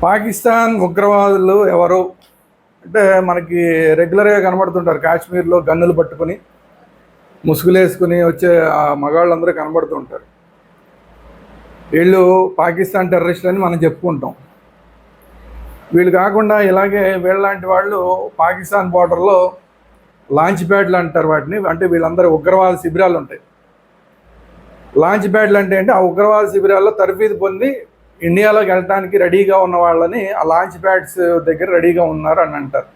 పాకిస్తాన్ ఉగ్రవాదులు ఎవరు అంటే మనకి రెగ్యులర్గా కనబడుతుంటారు. కాశ్మీర్లో గన్నులు పట్టుకుని ముసుగులు వేసుకుని వచ్చే ఆ మగాళ్ళందరూ కనబడుతూ ఉంటారు. వీళ్ళు పాకిస్తాన్ టెర్రరిస్టులు అని మనం చెప్పుకుంటాం. వీళ్ళు కాకుండా ఇలాగే వీళ్ళలాంటి వాళ్ళు పాకిస్తాన్ బార్డర్లో లాంచ్ ప్యాడ్లు అంటారు వాటిని. అంటే వీళ్ళందరూ ఉగ్రవాద శిబిరాలు ఉంటాయి. లాంచ్ ప్యాడ్లు అంటే ఆ ఉగ్రవాద శిబిరాల్లో తరఫీదు పొంది ఇండియాలోకి వెళ్ళడానికి రెడీగా ఉన్న వాళ్ళని ఆ లాంచ్ ప్యాడ్స్ దగ్గర రెడీగా ఉన్నారు అని అంటారు.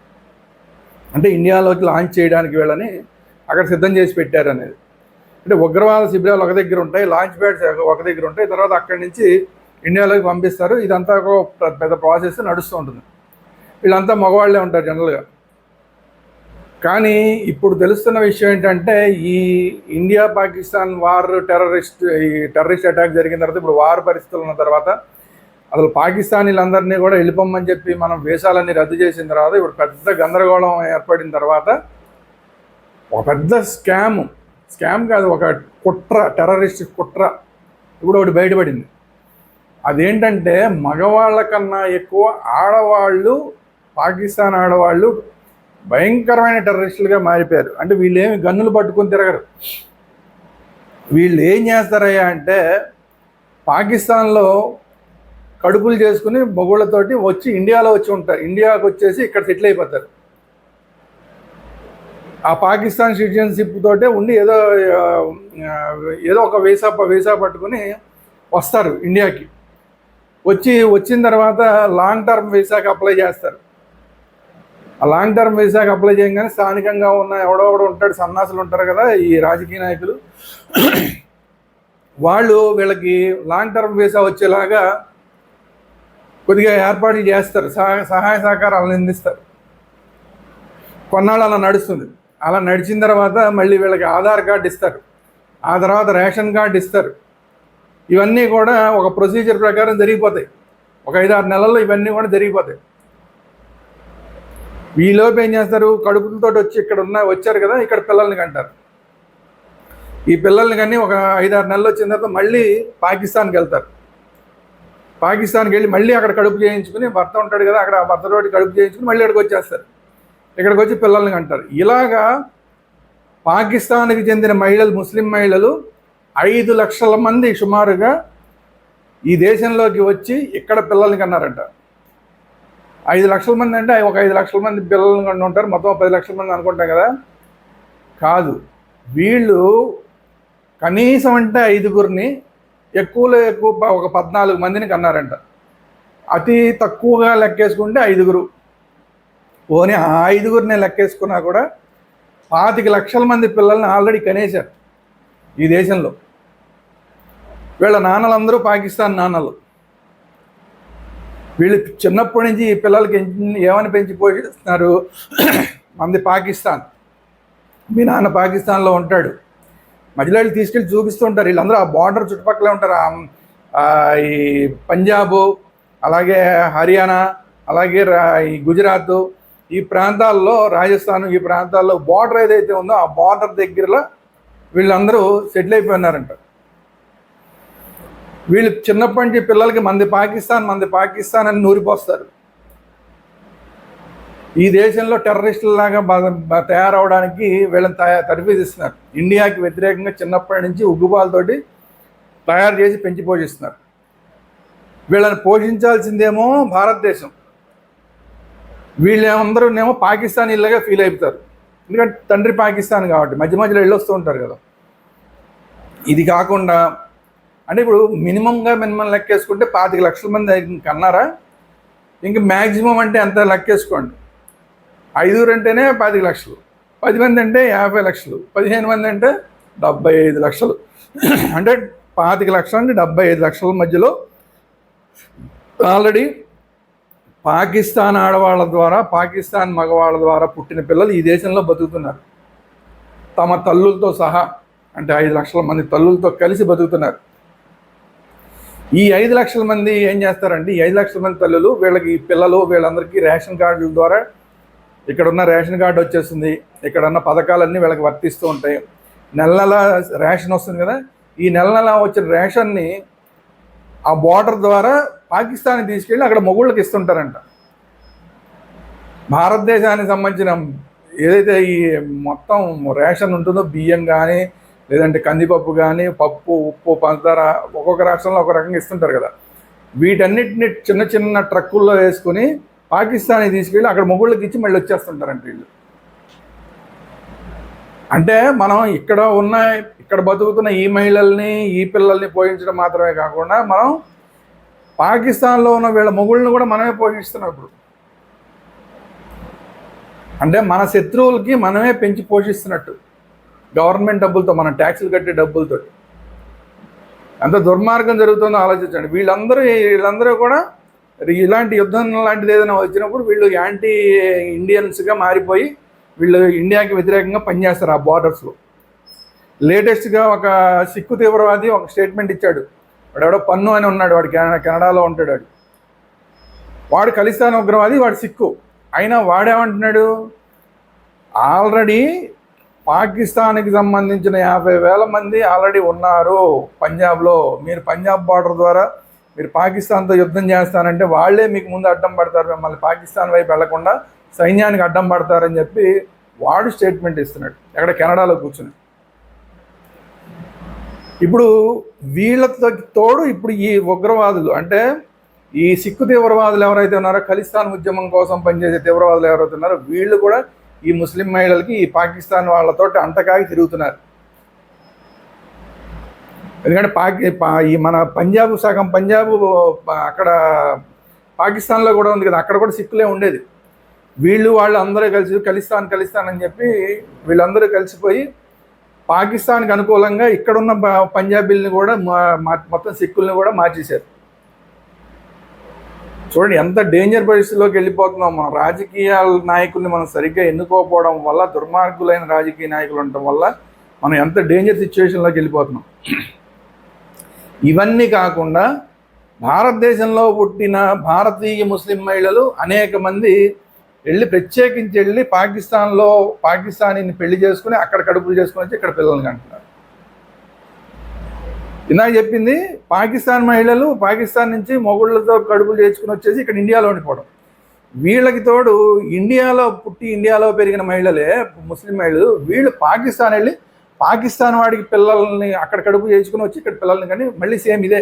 అంటే ఇండియాలోకి లాంచ్ చేయడానికి వీళ్ళని అక్కడ సిద్ధం చేసి పెట్టారు అనేది. అంటే ఉగ్రవాద శిబిరాలు ఒక దగ్గర ఉంటాయి, లాంచ్ ప్యాడ్స్ ఒక దగ్గర ఉంటాయి. తర్వాత అక్కడి నుంచి ఇండియాలోకి పంపిస్తారు. ఇదంతా ఒక పెద్ద ప్రాసెస్ నడుస్తూ ఉంటుంది. వీళ్ళంతా మగవాళ్ళే ఉంటారు జనరల్గా. కానీ ఇప్పుడు తెలుస్తున్న విషయం ఏంటంటే ఈ ఇండియా పాకిస్తాన్ టెర్రరిస్ట్ అటాక్ జరిగిన తర్వాత, ఇప్పుడు వార్ పరిస్థితులు ఉన్న తర్వాత అసలు పాకిస్తానీలందరినీ కూడా వెళ్ళిపోమని చెప్పి మనం వీసాలన్నీ రద్దు చేసిన తర్వాత ఇప్పుడు పెద్ద గందరగోళం ఏర్పడిన తర్వాత ఒక పెద్ద స్కామ్ కాదు, ఒక కుట్ర, టెర్రరిస్ట్ కుట్ర ఇప్పుడు ఒకటి బయటపడింది. అదేంటంటే మగవాళ్ళ కన్నా ఎక్కువ ఆడవాళ్ళు, పాకిస్తాన్ ఆడవాళ్ళు భయంకరమైన టెర్రరిస్టులుగా మారిపోయారు. అంటే వీళ్ళు ఏమి గన్నులు పట్టుకొని తిరగరు. వీళ్ళు ఏం చేస్తారయ్యా అంటే పాకిస్తాన్లో కడుపులు చేసుకుని మొగుళ్ళతోటి వచ్చి ఇండియాలో వచ్చి ఉంటారు. ఇండియాకి వచ్చేసి ఇక్కడ సెటిల్ అయిపోతారు. ఆ పాకిస్తాన్ సిటిజన్షిప్ తోటే ఉండి ఏదో ఒక వీసా పట్టుకుని వస్తారు ఇండియాకి. వచ్చిన తర్వాత లాంగ్ టర్మ్ వీసాకి అప్లై చేస్తారు. ఆ లాంగ్ టర్మ్ వీసాకి అప్లై చేయగానే స్థానికంగా ఉన్న ఎవడో ఉంటాడు, సన్నాసులు ఉంటారు కదా ఈ రాజకీయ నాయకులు, వాళ్ళు వీళ్ళకి లాంగ్ టర్మ్ వీసా వచ్చేలాగా కొద్దిగా ఏర్పాట్లు చేస్తారు, సహాయ సహకారాలను అందిస్తారు. కొన్నాళ్ళు అలా నడుస్తుంది. అలా నడిచిన తర్వాత మళ్ళీ వీళ్ళకి ఆధార్ కార్డు ఇస్తారు, ఆ తర్వాత రేషన్ కార్డు ఇస్తారు. ఇవన్నీ కూడా ఒక ప్రొసీజర్ ప్రకారం జరిగిపోతాయి. ఒక 5-6 నెలల్లో ఇవన్నీ కూడా జరిగిపోతాయి. ఈలోపు ఏం చేస్తారు, కడుపులతో వచ్చి వచ్చారు కదా, ఇక్కడ పిల్లల్ని కంటారు. ఈ పిల్లల్ని కానీ ఒక 5-6 నెలలు వచ్చిన తర్వాత మళ్ళీ పాకిస్తాన్కి వెళ్తారు. పాకిస్తాన్కి వెళ్ళి మళ్ళీ అక్కడ కడుపు చేయించుకుని, భర్త ఉంటాడు కదా అక్కడ, ఆ భర్తతోటి కడుపు చేయించుకుని మళ్ళీ ఇక్కడికి వచ్చేస్తారు. ఇక్కడికి వచ్చి పిల్లల్ని కంటారు. ఇలాగా పాకిస్తాన్కి చెందిన మహిళలు, ముస్లిం మహిళలు 5 లక్షల మంది సుమారుగా ఈ దేశంలోకి వచ్చి ఇక్కడ పిల్లల్ని కన్నారంట. 5 లక్షల మంది అంటే ఒక 5 లక్షల మంది పిల్లల్ని కన్నా ఉంటారు. మొత్తం 10 లక్షల మంది అనుకుంటాం కదా, కాదు. వీళ్ళు కనీసం అంటే 5గురిని, ఎక్కువలో ఎక్కువ ఒక 14 మందిని కన్నారంట. అతి తక్కువగా లెక్కేసుకుంటే 5గురు. పోనీ ఆ 5గురిని లెక్కేసుకున్నా కూడా 25 లక్షల మంది పిల్లల్ని ఆల్రెడీ కనేశారు ఈ దేశంలో. వీళ్ళ నాన్నలందరూ పాకిస్తాన్ నాన్నలు. వీళ్ళు చిన్నప్పటి నుంచి ఈ పిల్లలకి ఏమని పెంచి పోషిస్తున్నారు, మంది పాకిస్తాన్, మీ నాన్న పాకిస్తాన్లో ఉంటాడు. మధ్యలో వీళ్ళు తీసుకెళ్ళి చూపిస్తూ ఉంటారు. వీళ్ళందరూ ఆ బార్డర్ చుట్టుపక్కలే ఉంటారు. ఈ పంజాబు, అలాగే హర్యానా, అలాగే ఈ గుజరాత్, ఈ ప్రాంతాల్లో, రాజస్థాన్, ఈ ప్రాంతాల్లో బార్డర్ ఏదైతే ఉందో ఆ బార్డర్ దగ్గరలో వీళ్ళందరూ సెటిల్ అయిపోయినారంట. వీళ్ళు చిన్నప్పటి నుంచి పిల్లలకి మంది పాకిస్తాన్ అని నూరిపోస్తారు. ఈ దేశంలో టెర్రరిస్టులలాగా తయారవడానికి వీళ్ళని తరఫీదిస్తున్నారు. ఇండియాకి వ్యతిరేకంగా చిన్నప్పటి నుంచి ఉగ్గుపాలతోటి తయారు చేసి పెంచి పోషిస్తున్నారు. వీళ్ళని పోషించాల్సిందేమో భారతదేశం. వీళ్ళందరూనేమో పాకిస్తానీలాగా ఫీల్ అయిపోతారు. ఎందుకంటే తండ్రి పాకిస్తాన్ కాబట్టి మధ్యలో వెళ్ళొస్తూ ఉంటారు కదా. ఇది కాకుండా అంటే ఇప్పుడు మినిమం లెక్కేసుకుంటే 25 లక్షల మంది కన్నారా, ఇంక మ్యాక్సిమం అంటే ఎంత లెక్కేసుకోండి. 5 అంటేనే 25 లక్షలు, 10 మంది అంటే 50 లక్షలు, 15 మంది అంటే 75 లక్షలు. అంటే 25 లక్షల నుండి 75 లక్షల మధ్యలో ఆల్రెడీ పాకిస్తాన్ ఆడవాళ్ళ ద్వారా, పాకిస్తాన్ మగవాళ్ళ ద్వారా పుట్టిన పిల్లలు ఈ దేశంలో బతుకుతున్నారు. తమ తల్లులతో సహా, అంటే 5 లక్షల మంది తల్లులతో కలిసి బతుకుతున్నారు. ఈ 5 లక్షల మంది ఏం చేస్తారంటే, ఈ 5 లక్షల మంది తల్లులు వీళ్ళకి పిల్లలు, వీళ్ళందరికీ రేషన్ కార్డుల ద్వారా ఇక్కడున్న రేషన్ కార్డు వచ్చేస్తుంది. ఇక్కడున్న పథకాలన్నీ వీళ్ళకి వర్తిస్తూ ఉంటాయి. నెల రేషన్ వస్తుంది కదా, ఈ నెల వచ్చిన రేషన్ని ఆ బార్డర్ ద్వారా పాకిస్తాన్ తీసుకెళ్ళి అక్కడ మొగుళ్ళకి ఇస్తుంటారంట. భారతదేశానికి సంబంధించిన ఏదైతే ఈ మొత్తం రేషన్ ఉంటుందో, బియ్యం కానీ లేదంటే కందిపప్పు కానీ, పప్పు, ఉప్పు, పంచదార ఒక్కొక్క రాష్ట్రంలో ఒక రకంగా ఇస్తుంటారు కదా, వీటన్నిటిని చిన్న చిన్న ట్రక్కుల్లో వేసుకుని పాకిస్తాన్కి తీసుకెళ్ళి అక్కడ మొగుళ్ళకి ఇచ్చి మళ్ళీ వచ్చేస్తుంటారంట వీళ్ళు. అంటే మనం ఇక్కడ బతుకుతున్న ఈ మహిళల్ని, ఈ పిల్లల్ని పోషించడం మాత్రమే కాకుండా మనం పాకిస్తాన్లో ఉన్న వీళ్ళ మొగుళ్ళని కూడా మనమే పోషిస్తున్నాం ఇప్పుడు. అంటే మన శత్రువులకి మనమే పెంచి పోషిస్తున్నట్టు గవర్నమెంట్ డబ్బులతో, మన ట్యాక్సులు కట్టే డబ్బులతో. ఎంత దుర్మార్గం జరుగుతుందో ఆలోచించండి. వీళ్ళందరూ కూడా ఇలాంటి యుద్ధం లాంటిది ఏదైనా వచ్చినప్పుడు వీళ్ళు యాంటీ ఇండియన్స్గా మారిపోయి వీళ్ళు ఇండియాకి వ్యతిరేకంగా పనిచేస్తారు ఆ బార్డర్స్లో. లేటెస్ట్గా ఒక సిక్కు తీవ్రవాది ఒక స్టేట్మెంట్ ఇచ్చాడు. వాడు పన్ను అని ఉన్నాడు, వాడు కెనడాలో ఉంటాడు. వాడు ఖలిస్తాన్ ఉగ్రవాది, వాడు సిక్కు. అయినా వాడేమంటున్నాడు, ఆల్రెడీ పాకిస్తాన్కి సంబంధించిన 50,000 మంది ఆల్రెడీ ఉన్నారు పంజాబ్లో. మీరు పంజాబ్ బార్డర్ ద్వారా మీరు పాకిస్తాన్తో యుద్ధం చేస్తానంటే వాళ్ళే మీకు ముందు అడ్డం పడతారు, మిమ్మల్ని పాకిస్తాన్ వైపు వెళ్లకుండా సైన్యానికి అడ్డం పడతారని చెప్పి వాడు స్టేట్మెంట్ ఇస్తున్నాడు ఎక్కడ కెనడాలో కూర్చుని. ఇప్పుడు వీళ్ళతో తోడు ఇప్పుడు ఈ ఉగ్రవాదులు, అంటే ఈ సిక్కు తీవ్రవాదులు ఎవరైతే ఉన్నారో, ఖలిస్తాన్ ఉద్యమం కోసం పనిచేసే తీవ్రవాదులు ఎవరైతే ఉన్నారో, వీళ్ళు కూడా ఈ ముస్లిం మహిళలకి ఈ పాకిస్తాన్ వాళ్ళతోటి అంటకాగి తిరుగుతున్నారు. ఎందుకంటే ఈ మన పంజాబ్ సగం పంజాబ్ అక్కడ పాకిస్తాన్లో కూడా ఉంది కదా, అక్కడ కూడా సిక్కులే ఉండేది. వాళ్ళు అందరూ కలిసి ఖలిస్తాన్ అని చెప్పి వీళ్ళందరూ కలిసిపోయి పాకిస్తాన్కి అనుకూలంగా ఇక్కడున్న పంజాబీల్ని కూడా మొత్తం సిక్కుల్ని కూడా మార్చేశారు. చూడండి ఎంత డేంజర్ పరిస్థితిలోకి వెళ్ళిపోతున్నాం. మన రాజకీయ నాయకుల్ని మనం సరిగ్గా ఎన్నుకోకపోవడం వల్ల, దుర్మార్గులైన రాజకీయ నాయకులు ఉండటం వల్ల మనం ఎంత డేంజర్ సిచ్యువేషన్లోకి వెళ్ళిపోతున్నాం. ఇవన్నీ కాకుండా భారతదేశంలో పుట్టిన భారతీయ ముస్లిం మహిళలు అనేక మంది ప్రత్యేకించి వెళ్ళి పాకిస్తానీని పెళ్లి చేసుకుని అక్కడ కడుపులు చేసుకుని వచ్చి ఇక్కడ పిల్లల్ని కంటున్నారు. ఇందాక చెప్పింది పాకిస్తాన్ మహిళలు పాకిస్తాన్ నుంచి మొగుళ్ళతో కడుపులు చేసుకుని వచ్చేసి ఇక్కడ ఇండియాలో ఉండిపోవడం. వీళ్ళకి తోడు ఇండియాలో పుట్టి ఇండియాలో పెరిగిన మహిళలే ముస్లిం మహిళలు, వీళ్ళు పాకిస్తాన్ వెళ్ళి పాకిస్తాన్ వాడికి పిల్లల్ని అక్కడ కడుపు చేసుకుని వచ్చి ఇక్కడ పిల్లల్ని కానీ మళ్ళీ సేమ్ ఇదే,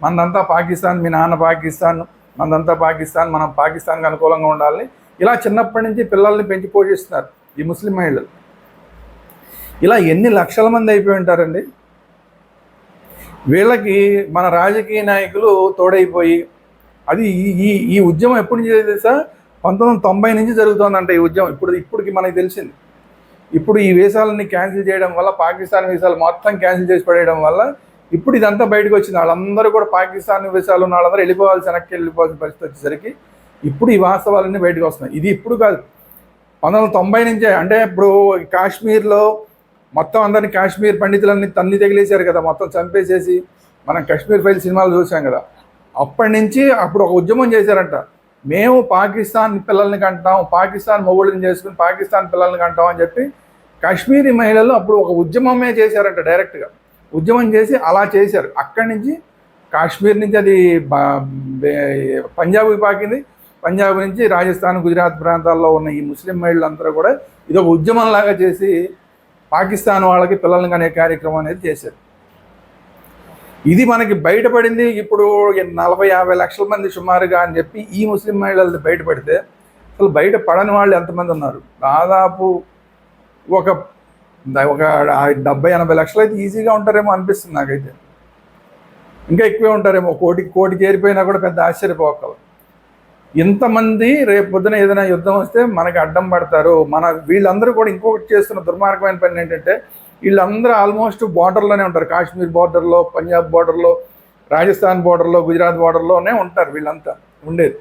మనదంతా పాకిస్తాన్, మీ నాన్న పాకిస్తాన్, మనదంతా పాకిస్తాన్, మనం పాకిస్తాన్కి అనుకూలంగా ఉండాలని ఇలా చిన్నప్పటి నుంచి పిల్లల్ని పెంచి పోషిస్తున్నారు ఈ ముస్లిం మహిళలు. ఇలా ఎన్ని లక్షల మంది అయిపోయి ఉంటారండి. వీళ్ళకి మన రాజకీయ నాయకులు తోడైపోయి, అది ఈ ఉద్యమం ఎప్పటి నుంచి తెలుసా, 1990 నుంచి జరుగుతుందంట ఈ ఉద్యమం. ఇప్పటికి మనకి తెలిసింది. ఇప్పుడు ఈ వీసాలన్నీ క్యాన్సిల్ చేయడం వల్ల, పాకిస్తాన్ వీసాలు మొత్తం క్యాన్సిల్ చేసి పడేయడం వల్ల ఇప్పుడు ఇదంతా బయటకు వచ్చింది. వాళ్ళందరూ కూడా పాకిస్తాన్ వీసాలు ఉన్న వాళ్ళందరూ వెనక్కి వెళ్ళిపోవాల్సిన పరిస్థితి వచ్చేసరికి ఇప్పుడు ఈ వాస్తవాలన్నీ బయటకు వస్తున్నాయి. ఇది ఇప్పుడు కాదు, 1990 నుంచే. అంటే ఇప్పుడు కాశ్మీర్లో మొత్తం అందరినీ కాశ్మీర్ పండితులన్నీ తన్ని తగిలేశారు కదా, మొత్తం చంపేసేసి మనం కాశ్మీర్ ఫైల్ సినిమాలు చూసాం కదా. అప్పటి నుంచి అప్పుడు ఒక ఉద్యమం చేశారంట, మేము పాకిస్తాన్ పిల్లల్ని కంటాం, పాకిస్తాన్ మొగుళ్ళని చేసుకుని పాకిస్తాన్ పిల్లల్ని కంటాం అని చెప్పి కాశ్మీరీ మహిళలు అప్పుడు ఒక ఉద్యమమే చేశారంట. డైరెక్ట్గా ఉద్యమం చేసి అలా చేశారు. అక్కడి నుంచి కాశ్మీర్ నుంచి అది పంజాబ్కి పాకింది, పంజాబ్ నుంచి రాజస్థాన్, గుజరాత్ ప్రాంతాల్లో ఉన్న ఈ ముస్లిం మహిళలందరూ కూడా ఇది ఒక ఉద్యమంలాగా చేసి పాకిస్తాన్ వాళ్ళకి పిల్లల్ని కనే కార్యక్రమం అనేది చేశారు. ఇది మనకి బయటపడింది ఇప్పుడు 40-50 లక్షల మంది సుమారుగా అని చెప్పి ఈ ముస్లిం మహిళలు బయటపడితే అసలు బయట పడని వాళ్ళు ఎంతమంది ఉన్నారు? దాదాపు ఒక 70-80 లక్షలు అయితే ఈజీగా ఉంటారేమో అనిపిస్తుంది నాకైతే. ఇంకా ఎక్కువే ఉంటారేమో, కోటి చేరిపోయినా కూడా పెద్ద ఆశ్చర్యపోకలు. ఇంతమంది రేపు పొద్దున ఏదైనా యుద్ధం వస్తే మనకి అడ్డం పడతారు. వీళ్ళందరూ కూడా ఇంకొకటి చేస్తున్న దుర్మార్గమైన పని ఏంటంటే, వీళ్ళందరూ ఆల్మోస్ట్ బార్డర్లోనే ఉంటారు. కాశ్మీర్ బార్డర్లో, పంజాబ్ బార్డర్లో, రాజస్థాన్ బార్డర్లో, గుజరాత్ బార్డర్లోనే ఉంటారు వీళ్ళంతా ఉండేది.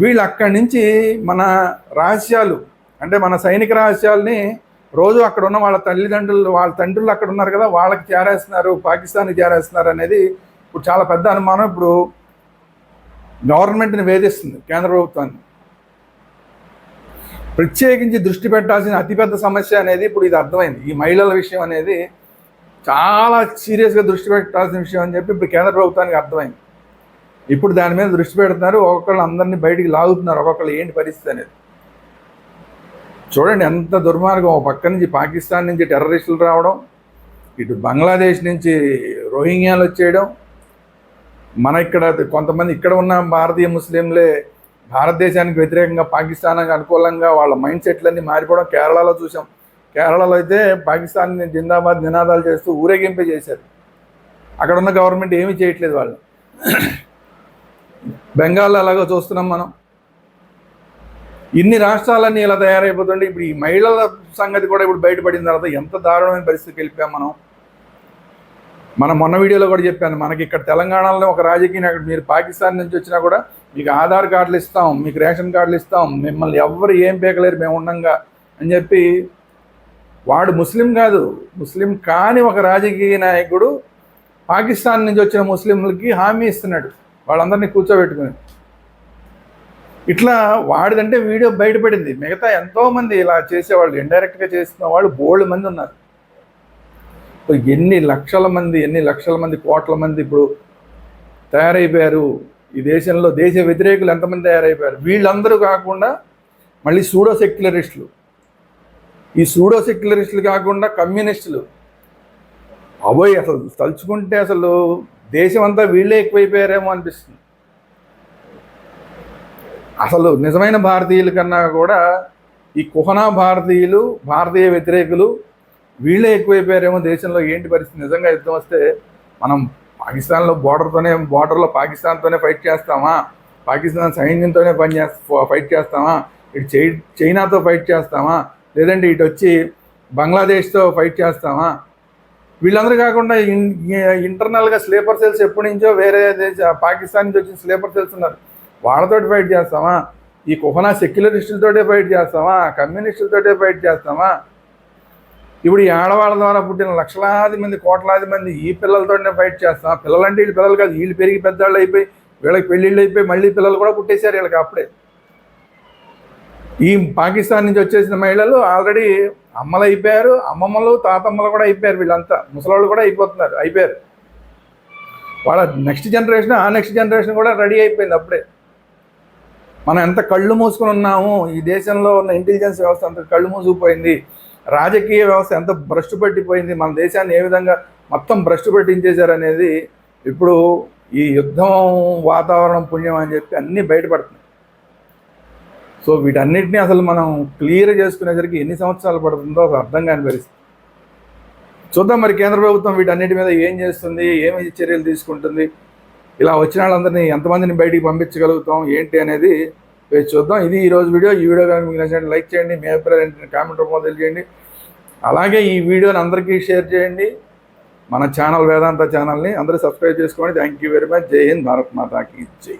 వీళ్ళు అక్కడి నుంచి మన రహస్యాలు, అంటే మన సైనిక రహస్యాల్ని రోజు అక్కడ ఉన్న వాళ్ళ తండ్రులు అక్కడ ఉన్నారు కదా, వాళ్ళకి చేరేస్తున్నారు, పాకిస్తాన్కి చేరేస్తున్నారు అనేది ఇప్పుడు చాలా పెద్ద అనుమానం. ఇప్పుడు గవర్నమెంట్ని వేధిస్తుంది కేంద్ర ప్రభుత్వాన్ని. ప్రత్యేకించి దృష్టి పెట్టాల్సిన అతిపెద్ద సమస్య అనేది ఇప్పుడు ఇది అర్థమైంది. ఈ మహిళల విషయం అనేది చాలా సీరియస్గా దృష్టి పెట్టాల్సిన విషయం అని చెప్పి ఇప్పుడు కేంద్ర ప్రభుత్వానికి అర్థమైంది. ఇప్పుడు దాని మీద దృష్టి పెడుతున్నారు, ఒక్కొక్కళ్ళు అందరినీ బయటికి లాగుతున్నారు, ఒక్కొక్కళ్ళు ఏంటి పరిస్థితి అనేది. చూడండి ఎంత దుర్మార్గం. ఒక పక్క నుంచి పాకిస్తాన్ నుంచి టెర్రరిస్టులు రావడం, ఇటు బంగ్లాదేశ్ నుంచి రోహింగ్యాలు వచ్చేయడం, మన ఇక్కడ కొంతమంది ఇక్కడ ఉన్న భారతీయ ముస్లింలే భారతదేశానికి వ్యతిరేకంగా పాకిస్తాన్కి అనుకూలంగా వాళ్ళ మైండ్ సెట్లన్నీ మారిపోవడం కేరళలో చూసాం. కేరళలో అయితే పాకిస్తాన్ జిందాబాద్ నినాదాలు చేస్తూ ఊరేగింపే చేశారు. అక్కడ ఉన్న గవర్నమెంట్ ఏమీ చేయట్లేదు వాళ్ళు. బెంగాల్లో అలాగో చూస్తున్నాం మనం. ఇన్ని రాష్ట్రాలన్నీ ఇలా తయారైపోతుంటే ఇప్పుడు ఈ మహిళల సంగతి కూడా ఇప్పుడు బయటపడిన తర్వాత ఎంత దారుణమైన పరిస్థితికి వెళ్ళిపోయాం మనం మొన్న వీడియోలో కూడా చెప్పాను, మనకి ఇక్కడ తెలంగాణలో ఒక రాజకీయ నాయకుడు మీరు పాకిస్తాన్ నుంచి వచ్చినా కూడా మీకు ఆధార్ కార్డులు ఇస్తాం, మీకు రేషన్ కార్డులు ఇస్తాం, మిమ్మల్ని ఎవ్వరు ఏం పీకలేరు మేము ఉండంగా అని చెప్పి వాడు ముస్లిం కాదు, ముస్లిం కాని ఒక రాజకీయ నాయకుడు పాకిస్తాన్ నుంచి వచ్చిన ముస్లింలకి హామీ ఇస్తున్నాడు వాళ్ళందరినీ కూర్చోబెట్టుకుని. ఇట్లా వాడిదంటే వీడియో బయటపడింది. మిగతా ఎంతోమంది ఇలా చేసేవాళ్ళు, ఇండైరెక్ట్గా చేస్తున్న వాళ్ళు బోల్డ్ మంది ఉన్నారు. ఎన్ని లక్షల మంది కోట్ల మంది ఇప్పుడు తయారైపోయారు ఈ దేశంలో. దేశ వ్యతిరేకులు ఎంతమంది తయారైపోయారు. వీళ్ళందరూ కాకుండా మళ్ళీ సూడో సెక్యులరిస్టులు, ఈ సూడో సెక్యులరిస్టులు కాకుండా కమ్యూనిస్టులు. అవోయ్ అసలు తలుచుకుంటే అసలు దేశం అంతా వీళ్ళే ఎక్కువైపోయారేమో అనిపిస్తుంది. అసలు నిజమైన భారతీయుల కన్నా కూడా ఈ కుహనా భారతీయులు, భారతీయ వ్యతిరేకులు వీళ్ళే ఎక్కువైపోయారేమో దేశంలో. ఏంటి పరిస్థితి? నిజంగా యుద్ధం వస్తే మనం పాకిస్తాన్లో బోర్డర్లో పాకిస్తాన్తోనే ఫైట్ చేస్తామా, పాకిస్తాన్ సైన్యంతోనే ఫైట్ చేస్తామా, ఇటు చైనాతో ఫైట్ చేస్తామా, లేదంటే ఇటు వచ్చి బంగ్లాదేశ్తో ఫైట్ చేస్తామా? వీళ్ళందరూ కాకుండా ఇంటర్నల్గా స్లీపర్ సెల్స్ ఎప్పటి నుంచో వేరే పాకిస్తాన్ నుంచి వచ్చిన స్లీపర్ సెల్స్ ఉన్నారు, వాళ్ళతోటి ఫైట్ చేస్తామా? ఈ కుహనా సెక్యులరిస్టులతోటే ఫైట్ చేస్తామా? కమ్యూనిస్టులతోటే ఫైట్ చేస్తామా? ఇప్పుడు ఈ ఆడవాళ్ళ ద్వారా పుట్టిన లక్షలాది మంది, కోట్లాది మంది ఈ పిల్లలతోనే ఫైట్ చేస్తామా? పిల్లలంటే వీళ్ళు పిల్లలు కాదు, వీళ్ళు పెరిగి పెద్దవాళ్ళు అయిపోయి వీళ్ళకి పెళ్ళిళ్ళు అయిపోయి మళ్ళీ పిల్లలు కూడా పుట్టేశారు వీళ్ళకి అప్పుడే. ఈ పాకిస్తాన్ నుంచి వచ్చేసిన మహిళలు ఆల్రెడీ అమ్మలు అయిపోయారు, అమ్మమ్మలు తాతమ్మలు కూడా అయిపోయారు, వీళ్ళంతా ముసలాళ్ళు కూడా అయిపోయారు. వాళ్ళ నెక్స్ట్ జనరేషన్, ఆ నెక్స్ట్ జనరేషన్ కూడా రెడీ అయిపోయింది అప్పుడే. మనం ఎంత కళ్ళు మూసుకొని ఉన్నాము, ఈ దేశంలో ఉన్న ఇంటెలిజెన్స్ వ్యవస్థ అంత కళ్ళు మూసుకుపోయింది, రాజకీయ వ్యవస్థ ఎంత భ్రష్టు పట్టిపోయింది, మన దేశాన్ని ఏ విధంగా మొత్తం భ్రష్టు పట్టించేశారు అనేది ఇప్పుడు ఈ యుద్ధం వాతావరణం పుణ్యం అని చెప్పి అన్నీ బయటపడుతున్నాయి. సో వీటన్నిటినీ అసలు మనం క్లియర్ చేసుకునేసరికి ఎన్ని సంవత్సరాలు పడుతుందో అసలు అర్థం కాని పరిస్థితి. చూద్దాం మరి కేంద్ర ప్రభుత్వం వీటన్నిటి మీద ఏం చేస్తుంది, ఏమి చర్యలు తీసుకుంటుంది, ఇలా వచ్చిన వాళ్ళందరినీ ఎంతమందిని బయటికి పంపించగలుగుతాం ఏంటి అనేది చూద్దాం. ఇది ఈరోజు వీడియో. ఈ వీడియో కనుక మీకు నచ్చినట్టు లైక్ చేయండి, మీ అభిప్రాయం కామెంట్ రూపంలో తెలియజేయండి. అలాగే ఈ వీడియోని అందరికీ షేర్ చేయండి. మన ఛానల్ వేదాంత ఛానల్ని అందరూ సబ్స్క్రైబ్ చేసుకోండి. Thank you very much. జై హింద్, భారత్ మాతాకి జై.